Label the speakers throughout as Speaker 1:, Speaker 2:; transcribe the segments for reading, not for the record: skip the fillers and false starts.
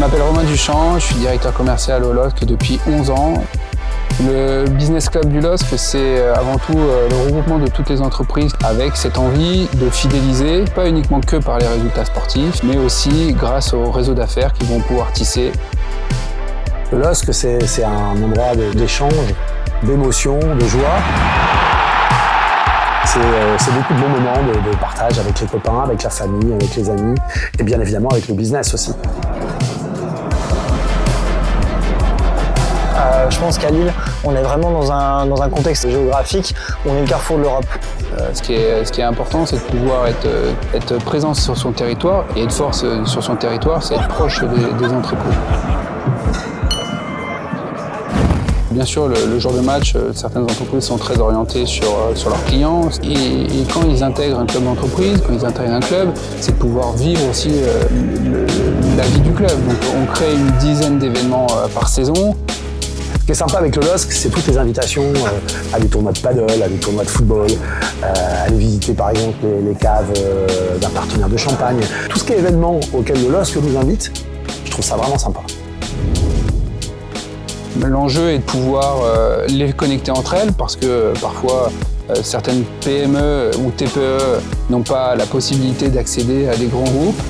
Speaker 1: Je m'appelle Romain Duchamp, je suis directeur commercial au LOSC depuis 11 ans. Le Business Club du LOSC, c'est avant tout le regroupement de toutes les entreprises avec cette envie de fidéliser, pas uniquement que par les résultats sportifs, mais aussi grâce au réseau d'affaires qu'ils vont pouvoir tisser.
Speaker 2: Le LOSC, c'est un endroit d'échange, d'émotion, de joie. C'est beaucoup de bons moments de partage avec les copains, avec la famille, avec les amis et bien évidemment avec le business aussi.
Speaker 3: Je pense qu'à Lille, on est vraiment dans un contexte géographique où on est le carrefour de l'Europe.
Speaker 1: Ce qui est important, c'est de pouvoir être présent sur son territoire et être force sur son territoire, c'est être proche des entreprises. Bien sûr, le jour de match, certaines entreprises sont très orientées sur leurs clients. Et quand ils intègrent un club d'entreprise, quand ils intègrent un club, c'est de pouvoir vivre aussi la vie du club. Donc on crée une dizaine d'événements par saison.
Speaker 2: Ce qui est sympa avec le LOSC, c'est toutes les invitations à des tournois de paddle, à des tournois de football, à aller visiter par exemple les caves d'un partenaire de champagne. Tout ce qui est événement auquel le LOSC nous invite, je trouve ça vraiment sympa.
Speaker 1: L'enjeu est de pouvoir les connecter entre elles parce que parfois certaines PME ou TPE n'ont pas la possibilité d'accéder à des grands groupes.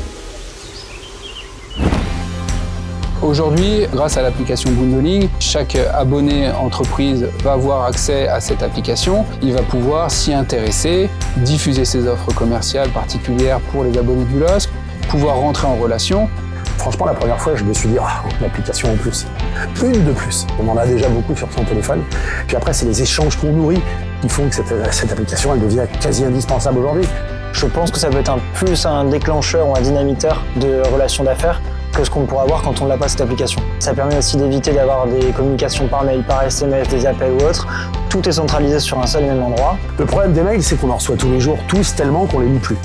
Speaker 1: Aujourd'hui, grâce à l'application Bundling, chaque abonné entreprise va avoir accès à cette application. Il va pouvoir s'y intéresser, diffuser ses offres commerciales particulières pour les abonnés du LOSC, pouvoir rentrer en relation.
Speaker 2: Franchement, la première fois, je me suis dit, une application en plus. Une de plus. On en a déjà beaucoup sur son téléphone. Puis après, c'est les échanges qu'on nourrit qui font que cette application, elle devient quasi indispensable aujourd'hui.
Speaker 3: Je pense que ça peut être plus un déclencheur ou un dynamiteur de relations d'affaires que ce qu'on pourrait avoir quand on n'a pas cette application. Ça permet aussi d'éviter d'avoir des communications par mail, par SMS, des appels ou autres. Tout est centralisé sur un seul et même endroit.
Speaker 2: Le problème des mails, c'est qu'on en reçoit tous les jours, tous tellement qu'on les lit plus.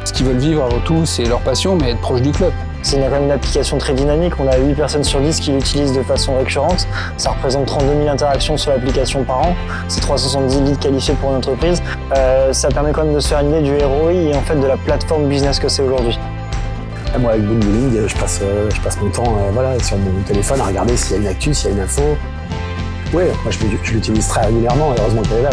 Speaker 1: Ce qu'ils veulent vivre avant tout, c'est leur passion, mais être proche du club.
Speaker 3: C'est quand même une application très dynamique. On a 8 personnes sur 10 qui l'utilisent de façon récurrente. Ça représente 32 000 interactions sur l'application par an. C'est 370 leads qualifiés pour une entreprise. Ça permet quand même de se faire une idée du ROI et en fait de la plateforme business que c'est aujourd'hui.
Speaker 2: Moi, avec Bundling, je passe mon temps sur mon téléphone à regarder s'il y a une actu, s'il y a une info. Oui, moi je l'utilise très régulièrement, heureusement qu'elle est là.